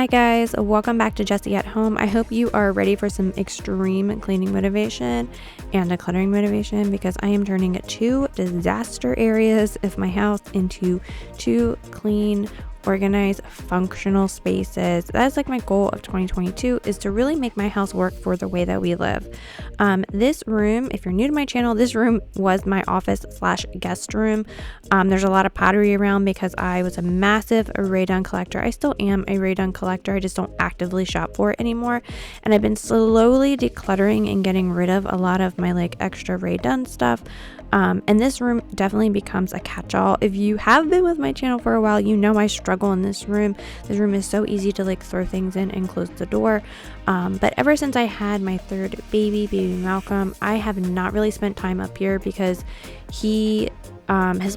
Hi guys, welcome back to Jessie at Home. I hope you are ready for some extreme cleaning motivation and decluttering motivation because I am turning 2 disaster areas of my house into 2 clean, organized, functional spaces. That's like my goal of 2022 is to really make my house work for the way that we live. This room, if you're new to my channel, this room was my office / guest room. There's a lot of pottery around because I was a massive Ray Dunn collector. I still am a Ray Dunn collector. I just don't actively shop for it anymore. And I've been slowly decluttering and getting rid of a lot of my like extra Ray Dunn stuff. And this room definitely becomes a catch-all. If you have been with my channel for a while, you know I struggle in this room. This room is so easy to like throw things in and close the door. But ever since I had my third baby Malcolm, I have not really spent time up here because his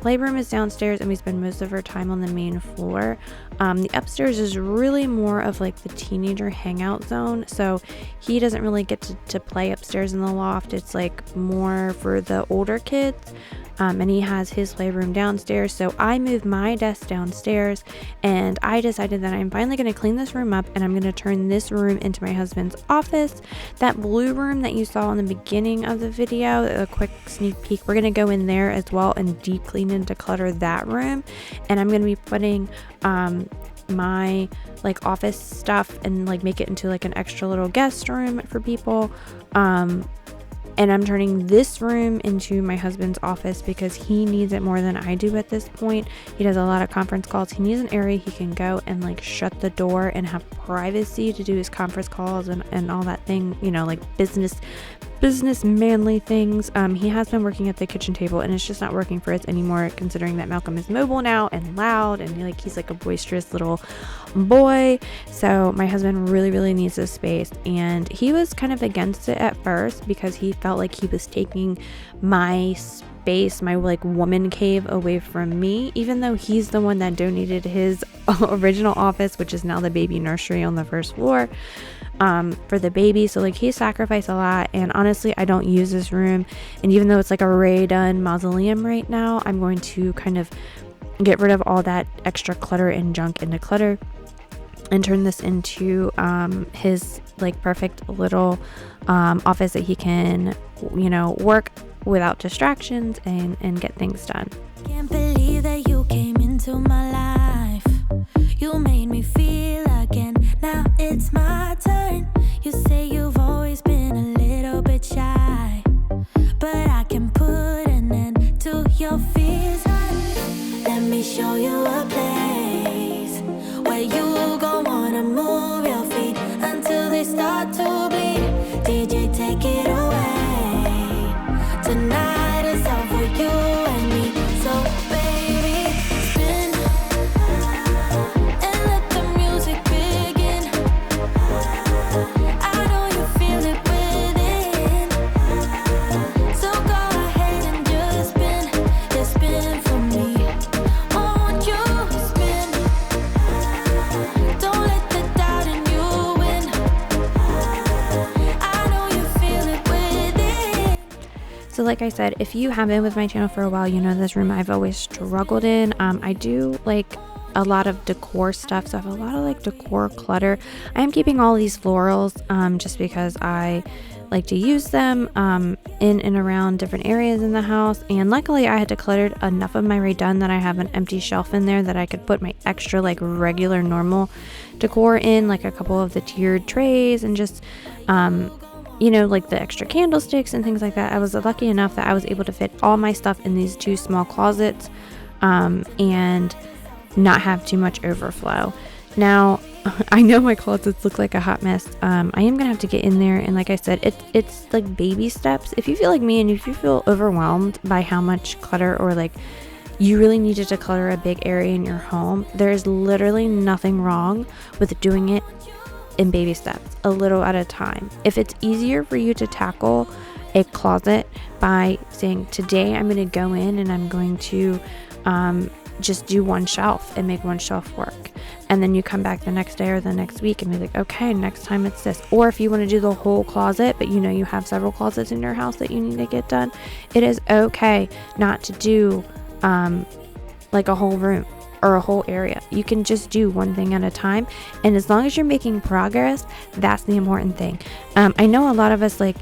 playroom is downstairs and we spend most of our time on the main floor. The upstairs is really more of like the teenager hangout zone, so he doesn't really get to play upstairs in the loft. It's like more for the older kids. And he has his playroom downstairs, so I moved my desk downstairs and I decided that I'm finally going to clean this room up and I'm going to turn this room into my husband's office. That blue room that you saw in the beginning of the video, a quick sneak peek, we're going to go in there as well and deep clean and declutter that room. And I'm going to be putting my like office stuff and like make it into like an extra little guest room for people. And I'm turning this room into my husband's office because he needs it more than I do at this point. He does a lot of conference calls. He needs an area he can go and like shut the door and have privacy to do his conference calls and all that thing, you know, like business manly things. He has been working at the kitchen table and it's just not working for us anymore, considering that Malcolm is mobile now and loud and he's like a boisterous little boy. So my husband really needs this space, and he was kind of against it at first because he felt like he was taking my space, my like woman cave, away from me, even though he's the one that donated his original office, which is now the baby nursery on the first floor, for the baby. So like he sacrificed a lot, and honestly I don't use this room, and even though it's like a Ray Dunn mausoleum right now, I'm going to kind of get rid of all that extra clutter and junk and declutter and turn this into his like perfect little office that he can, you know, work without distractions and get things done. Can't believe that you came into my life. You made me feel again. Now it's my turn. You say you've always been a little bit shy, but I can put an end to your fears. Let me show you a place where you gon' wanna move your feet until they start to bleed. DJ, take it away. Tonight is all for you and me. So baby, spin and let the music begin. I know you feel it within, so go ahead and just spin for me. Won't you spin? Don't let the doubt in you win. I know you feel it within. So like I said, if you have been with my channel for a while, you know this room I've always struggled in. I do like a lot of decor stuff, so I have a lot of like decor clutter. I am keeping all these florals just because I like to use them in and around different areas in the house, and luckily I had decluttered enough of my Ray Dunn that I have an empty shelf in there that I could put my extra like regular normal decor in, like a couple of the tiered trays and just you know, like the extra candlesticks and things like that. I was lucky enough that I was able to fit all my stuff in these 2 small closets and not have too much overflow. Now I know my closets look like a hot mess. I am gonna have to get in there, and like I said, it's like baby steps. If you feel like me and if you feel overwhelmed by how much clutter, or like you really need to declutter a big area in your home, there's literally nothing wrong with doing it in baby steps, a little at a time. If it's easier for you to tackle a closet by saying, today I'm going to go in and I'm going to just do one shelf and make one shelf work, and then you come back the next day or the next week and be like, okay, next time it's this. Or if you want to do the whole closet, but you know you have several closets in your house that you need to get done, it is okay not to do like a whole room. or a whole area. You can just do one thing at a time, and as long as you're making progress, that's the important thing. I know a lot of us, like,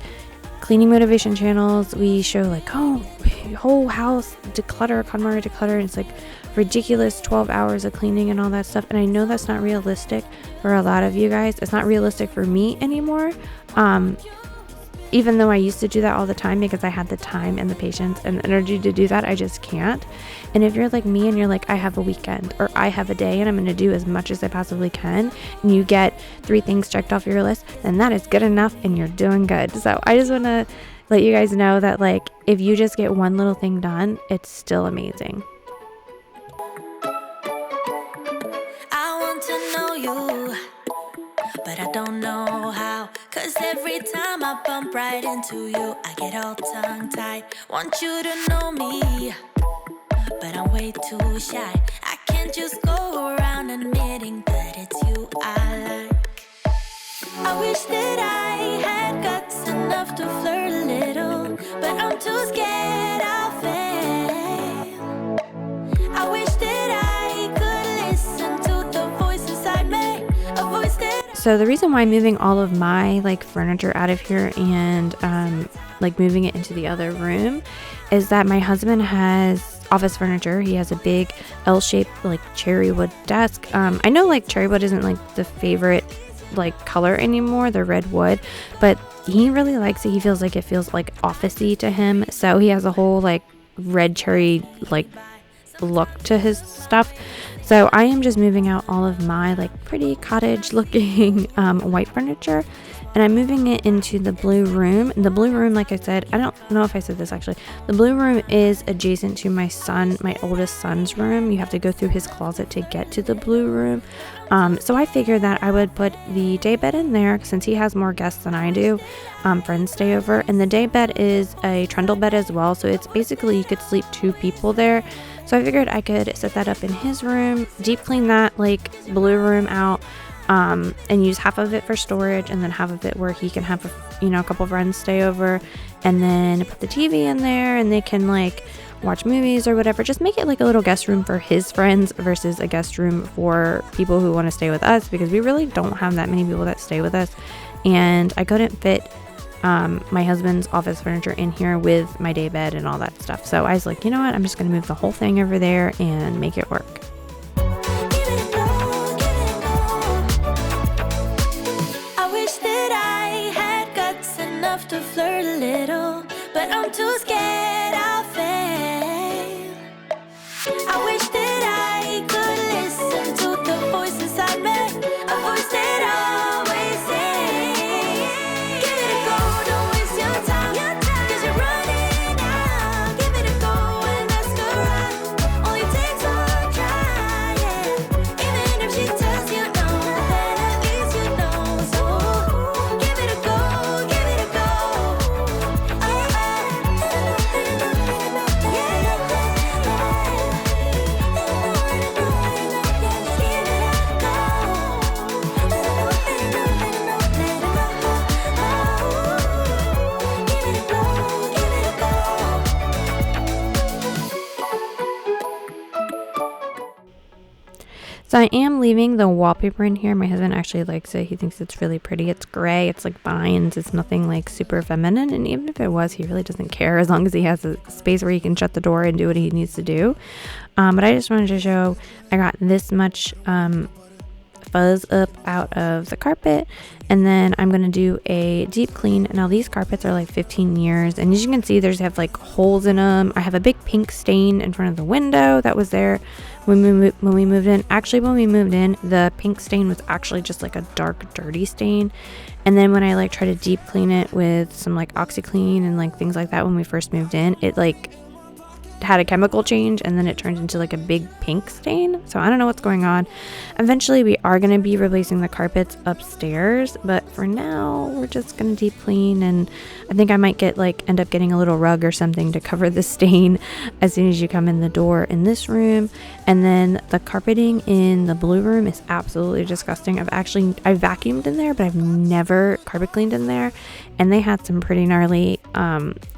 cleaning motivation channels, we show like, oh, whole house declutter, KonMari declutter, and it's like ridiculous 12 hours of cleaning and all that stuff. And I know that's not realistic for a lot of you guys. It's not realistic for me anymore. Even though I used to do that all the time because I had the time and the patience and the energy to do that, I just can't. And if you're like me and you're like, I have a weekend or I have a day and I'm going to do as much as I possibly can, and you get 3 things checked off your list, then that is good enough and you're doing good. So I just want to let you guys know that, like, if you just get one little thing done, it's still amazing. I want to know you, but I don't know how. 'Cause every time I bump right into you, I get all tongue-tied. Want you to know me, but I'm way too shy. I can't just go around admitting that it's you I like. I wish that I had guts enough to flirt a little, but I'm too scared I'll fail. I wish that I could listen to the voice inside me, a voice that... So the reason why I'm moving all of my like furniture out of here and like moving it into the other room is that my husband has office furniture. He has a big L-shaped like cherry wood desk. I know like cherry wood isn't like the favorite like color anymore, the red wood, but he really likes it. He feels like it feels like officey to him. So he has a whole like red cherry like look to his stuff. So I am just moving out all of my like pretty cottage looking white furniture, and I'm moving it into the blue room. And the blue room, like I said, I don't know if I said this actually, the blue room is adjacent to my oldest son's room. You have to go through his closet to get to the blue room. So I figured that I would put the day bed in there since he has more guests than I do. Friends stay over, and the day bed is a trundle bed as well. So it's basically you could sleep 2 people there. So I figured I could set that up in his room, deep clean that like blue room out, and use half of it for storage and then half of it where he can have a couple friends stay over, and then put the TV in there and they can like watch movies or whatever. Just make it like a little guest room for his friends versus a guest room for people who want to stay with us, because we really don't have that many people that stay with us, and I couldn't fit my husband's office furniture in here with my day bed and all that stuff. So I was like, you know what, I'm just gonna move the whole thing over there and make it work. I wish that I had guts enough to flirt a little, but I'm too scared I'll fail. I wish that I could listen to the voice inside me, a voice that always says, give it a go, don't waste your time, 'cause you're running out. Give it a go and ask her out, only takes one try, yeah. Even if she tells you no, then at least you know. So give it a go, give it a go. So I am leaving the wallpaper in here. My husband actually likes it. He thinks it's really pretty. It's gray. It's like vines. It's nothing like super feminine. And even if it was, he really doesn't care as long as he has a space where he can shut the door and do what he needs to do. But I just wanted to show I got this much fuzz up out of the carpet, and then I'm going to do a deep clean. Now these carpets are like 15 years, and as you can see, there's have like holes in them. I have a big pink stain in front of the window that was there when we moved in. Actually, when we moved in, the pink stain was actually just like a dark dirty stain, and then when I like try to deep clean it with some like OxyClean and like things like that when we first moved in, it like had a chemical change, and then it turned into like a big pink stain. So I don't know what's going on. Eventually we are going to be replacing the carpets upstairs, but for now we're just going to deep clean, and I think I might end up getting a little rug or something to cover the stain as soon as you come in the door in this room. And then the carpeting in the blue room is absolutely disgusting. I vacuumed in there, but I've never carpet cleaned in there, and they had some pretty gnarly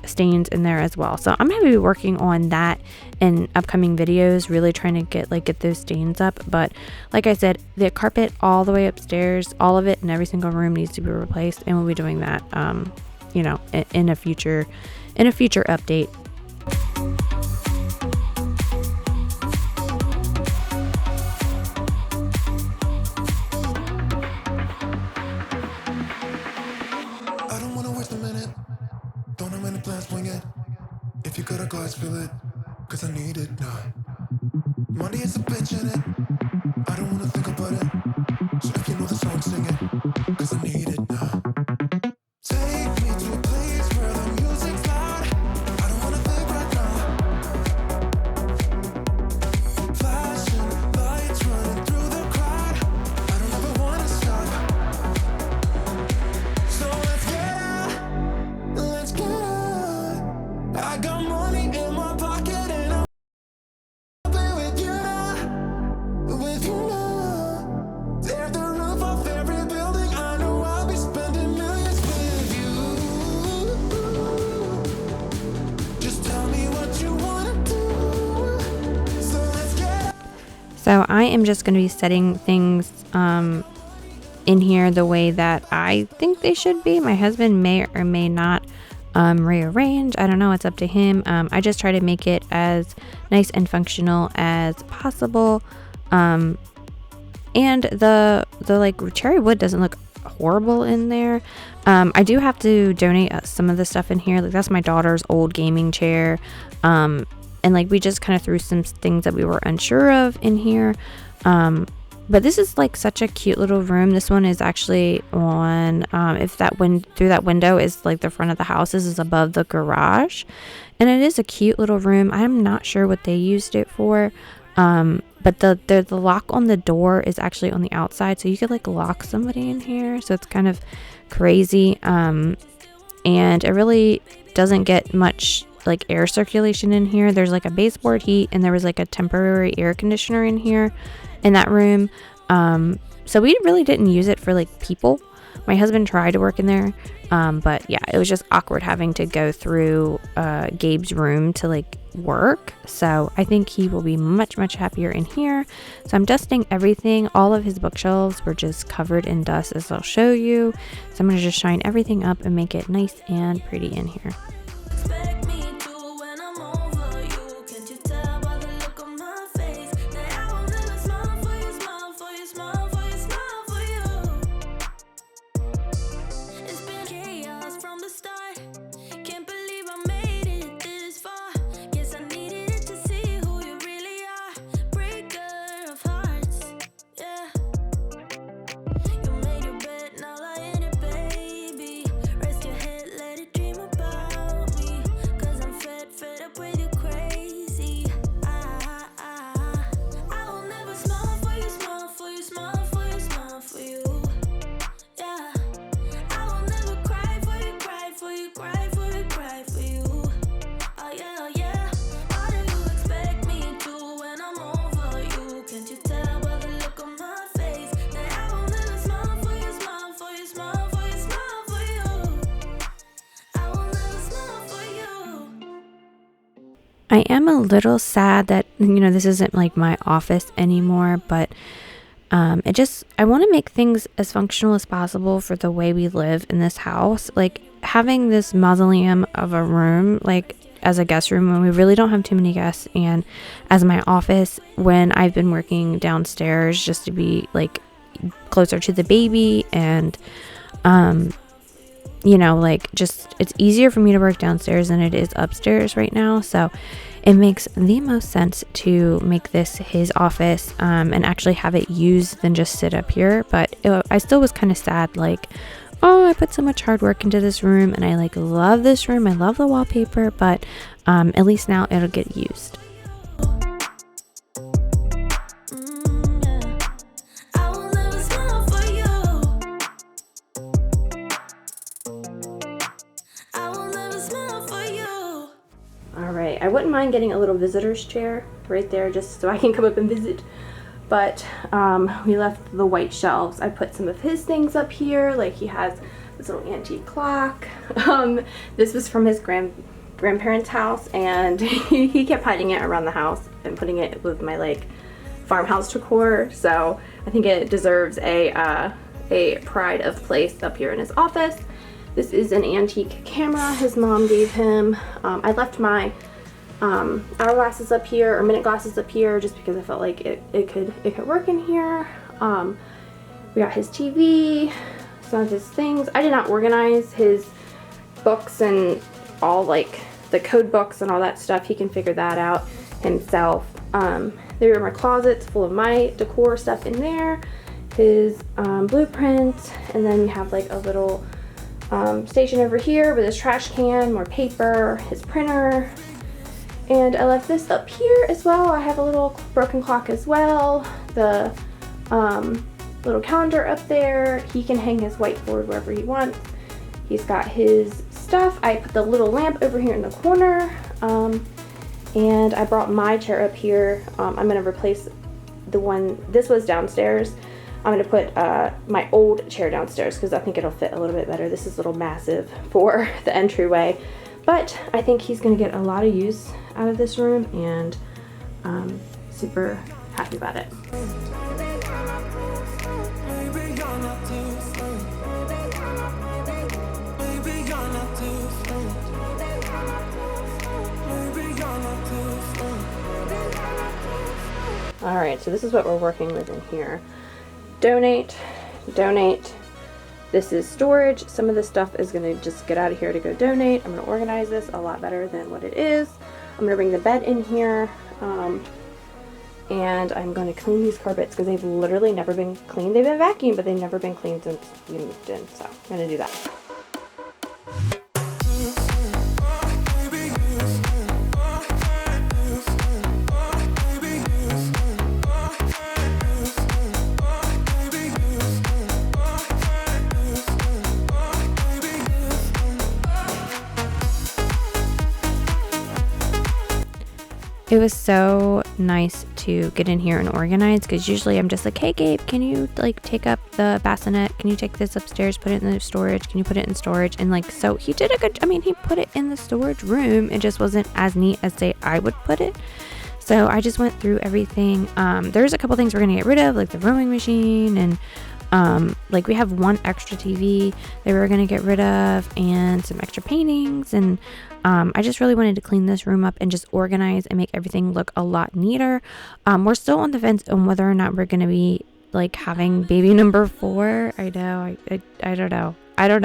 stains in there as well. So I'm going to be working on that in upcoming videos, really trying to get those stains up. But like I said, the carpet all the way upstairs, all of it in every single room needs to be replaced, and we'll be doing that you know, in a future update. I don't wanna waste a minute. Don't have many plans, wing it. If you got a glass, fill it, cause I need it now. Money is a bitch in it. I don't wanna think about it. So if you know the song, sing it, cause I need it now. Take me to a place where the music's loud. I don't wanna think right now. Flashing lights running through the crowd. I don't ever wanna stop. So let's get out. Let's get out. I got money in my pocket and I'm play with you now. With you now. Tear the roof off every building. I know I'll be spending millions with you. Just tell me what you wanna do. So let's get. So I am just going to be setting things in here the way that I think they should be. My husband may or may not rearrange. I don't know. It's up to him. I just try to make it as nice and functional as possible. And the like cherry wood doesn't look horrible in there. I do have to donate some of the stuff in here. Like that's my daughter's old gaming chair. And like we just kind of threw some things that we were unsure of in here. But this is like such a cute little room. This one is actually on, if that through that window is like the front of the house. This is above the garage, and it is a cute little room. I'm not sure what they used it for, but the lock on the door is actually on the outside, so you could like lock somebody in here. So it's kind of crazy, and it really doesn't get much like air circulation in here. There's like a baseboard heat, and there was like a temporary air conditioner in here in that room. So we really didn't use it for like people. My husband tried to work in there, but yeah, it was just awkward having to go through Gabe's room to like work. So I think he will be much happier in here. So I'm dusting everything. All of his bookshelves were just covered in dust, as I'll show you. So I'm going to just shine everything up and make it nice and pretty in here. Expect me to when I'm over you. Can't you tell by the look on my face that I will never smile for you, smile for you, smile for you, smile for you. It's been chaos from the start. Can't believe I made it this far. Guess I needed it to see who you really are. Breaker of hearts, yeah. You made your bed, now lie in it, baby. Rest your head, let it dream about me. Cause I'm fed up with you crazy. I will never smile for you, smile for you, smile for you, smile for you. Yeah. I will never cry for you, cry for you, cry for you, cry for you. Oh yeah, oh yeah. Why do you expect me to when I'm over you? Can't you tell by the look on my face that I will never smile for you, smile for you, smile for you, smile for you. I will never smile for you. I am a little sad that, you know, this isn't like my office anymore, but I want to make things as functional as possible for the way we live in this house. Like having this mausoleum of a room, like as a guest room when we really don't have too many guests, and as my office when I've been working downstairs just to be like closer to the baby, and you know, like just it's easier for me to work downstairs than it is upstairs right now. So it makes the most sense to make this his office, and actually have it used than just sit up here. But I still was kind of sad, like, oh, I put so much hard work into this room and I like love this room. I love the wallpaper, but at least now it'll get used. I will never smile for you. I will never smile for you. All right, I wouldn't mind getting a little visitor's chair right there just so I can come up and visit. But we left the white shelves. I put some of his things up here. Like he has this little antique clock. This was from his grandparents' house, and he kept hiding it around the house and putting it with my like farmhouse decor. So I think it deserves a pride of place up here in his office. This is an antique camera his mom gave him. I left my hourglasses up here, or minute glasses up here, just because I felt like it could work in here. We got his TV, some of his things. I did not organize his books and all like the code books and all that stuff. He can figure that out himself. There are my closets full of my decor stuff in there, his blueprints, and then we have like a little station over here with his trash can, more paper, his printer. And I left this up here as well. I have a little broken clock as well. The little calendar up there. He can hang his whiteboard wherever he wants. He's got his stuff. I put the little lamp over here in the corner. And I brought my chair up here. I'm gonna replace the one, this was downstairs. I'm gonna put my old chair downstairs because I think it'll fit a little bit better. This is a little massive for the entryway, but I think he's gonna get a lot of use out of this room, and super happy about it. All right, so this is what we're working with in here. Donate. This is storage. Some of this stuff is gonna just get out of here to go donate. I'm gonna organize this a lot better than what it is. I'm gonna bring the bed in here, and I'm gonna clean these carpets because they've literally never been cleaned. They've been vacuumed, but they've never been cleaned since we moved in, so I'm gonna do that. It was so nice to get in here and organize, because usually I'm just like, hey Gabe, can you like take up the bassinet? Can you take this upstairs, put it in the storage? Can you put it in storage? And like, so he did a good, I mean, he put it in the storage room. It just wasn't as neat as say I would put it. So I just went through everything. There's a couple things we're gonna get rid of, like the rowing machine, and like we have one extra TV that we were going to get rid of, and some extra paintings, and I just really wanted to clean this room up and just organize and make everything look a lot neater. We're still on the fence on whether or not we're going to be like having baby number 4. I know, I don't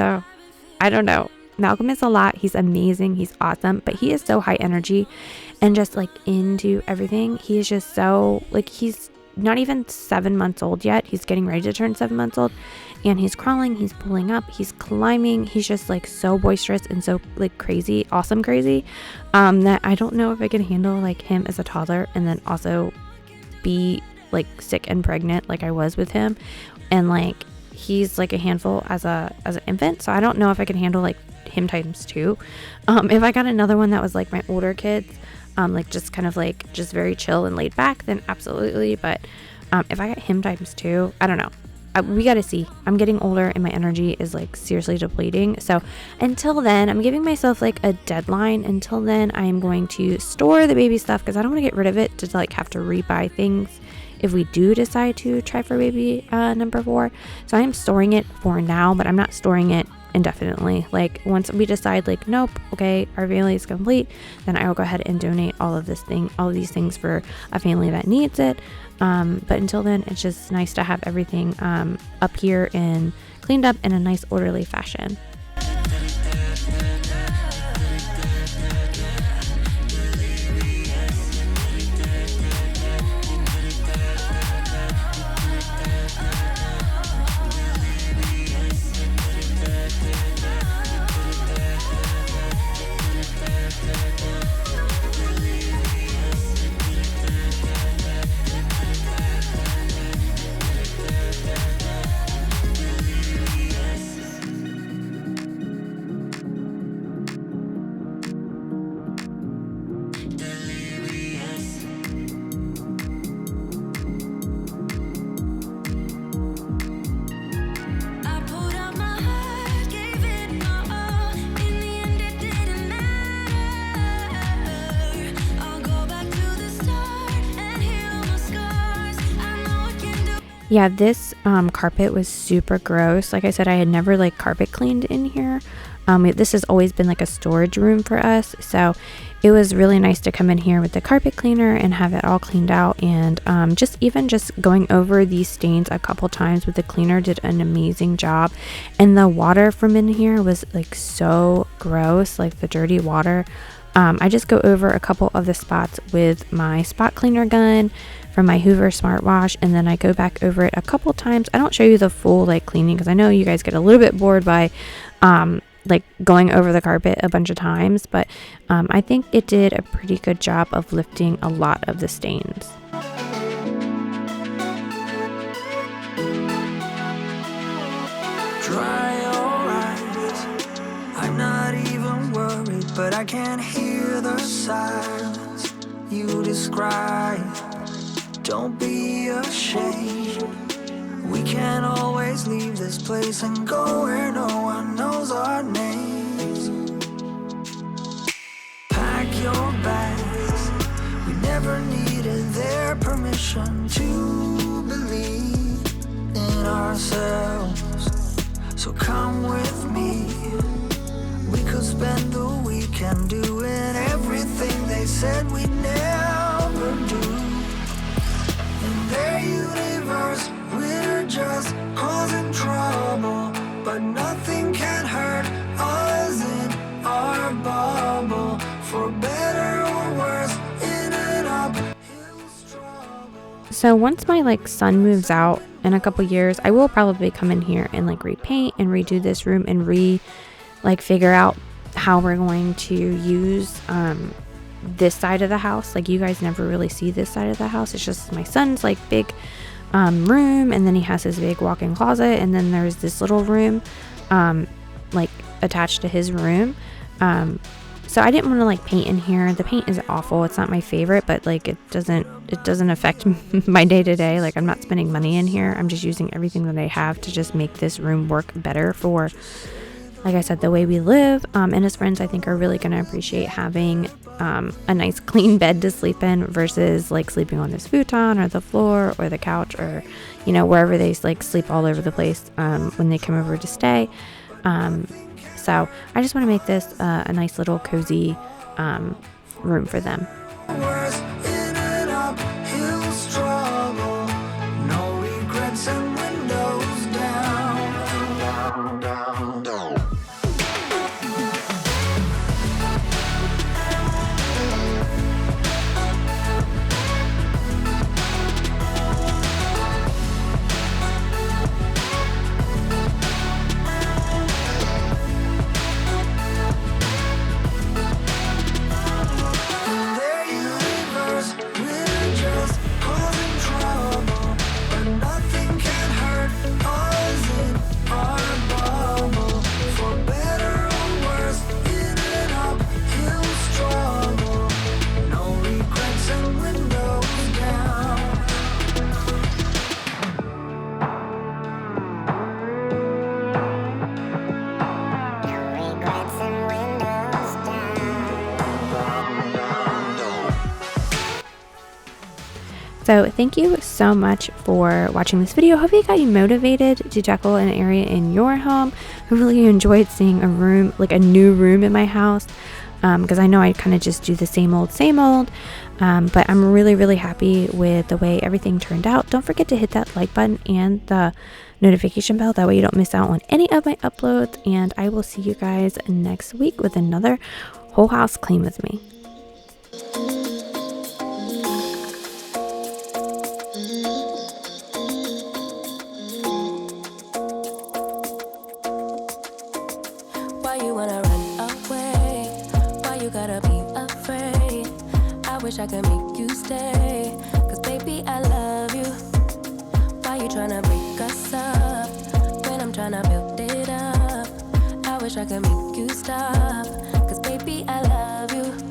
know. Malcolm is a lot. He's amazing. He's awesome, but he is so high energy and just like into everything. He is just so like, he's not even 7 months old yet. He's getting ready to turn 7 months old, and he's crawling, he's pulling up, he's climbing. He's just like so boisterous and so like crazy, awesome crazy, that I don't know if I can handle like him as a toddler and then also be like sick and pregnant like I was with him. And like he's like a handful as an infant, so I don't know if I can handle like him times 2. If I got another one that was like my older kids, like just kind of like just very chill and laid back, then absolutely. But if I got him times 2, I don't know. We got to see. I'm getting older and my energy is like seriously depleting. So until then, I'm giving myself like a deadline. Until then, I am going to store the baby stuff because I don't want to get rid of it to like have to rebuy things if we do decide to try for baby number 4. So I am storing it for now, but I'm not storing it indefinitely. Like once we decide like, nope, okay, our family is complete, then I will go ahead and donate all of these things for a family that needs it. But until then, it's just nice to have everything up here and cleaned up in a nice orderly fashion. Yeah, this carpet was super gross. Like I said, I had never like carpet cleaned in here. This has always been like a storage room for us, so it was really nice to come in here with the carpet cleaner and have it all cleaned out. And just going over these stains a couple times with the cleaner did an amazing job. And the water from in here was like so gross, like the dirty water. I just go over a couple of the spots with my spot cleaner gun from my Hoover Smartwash, and then I go back over it a couple times. I don't show you the full like cleaning because I know you guys get a little bit bored by like going over the carpet a bunch of times, but I think it did a pretty good job of lifting a lot of the stains. Dry your eyes. I'm not even worried, but I can't hear the silence you describe. Don't be ashamed. We can't always leave this place and go where no one knows our names. Pack your bags. We never needed their permission to believe in ourselves. So come with me. We could spend the weekend doing everything they said we'd never do. In their universe, we're just causing trouble, but nothing can hurt us in our bubble. For better or worse, in and uphill struggle. So once my like son moves out in a couple years, I will probably come in here and like repaint and redo this room and figure out how we're going to use this side of the house. Like, you guys never really see this side of the house. It's just my son's like big room, and then he has his big walk-in closet, and then there's this little room like attached to his room. So I didn't want to like paint in here. The paint is awful. It's not my favorite, but like it doesn't affect my day to day. Like, I'm not spending money in here. I'm just using everything that I have to just make this room work better for, like I said, the way we live. And his friends, I think, are really going to appreciate having a nice clean bed to sleep in versus like sleeping on this futon or the floor or the couch or, you know, wherever they like sleep all over the place when they come over to stay. So I just want to make this a nice little cozy room for them. Worse, in and uphill struggle. No regrets and windows down, down, down, down. So thank you so much for watching this video. Hopefully it got you motivated to declutter an area in your home. Hopefully you enjoyed seeing a room, like a new room in my house, because I know I kind of just do the same old, but I'm really, really happy with the way everything turned out. Don't forget to hit that like button and the notification bell. That way you don't miss out on any of my uploads, and I will see you guys next week with another whole house clean with me. Wish I could make you stay, 'cause baby I love you. Why you tryna break us up when I'm tryna build it up? I wish I could make you stop, 'cause baby I love you.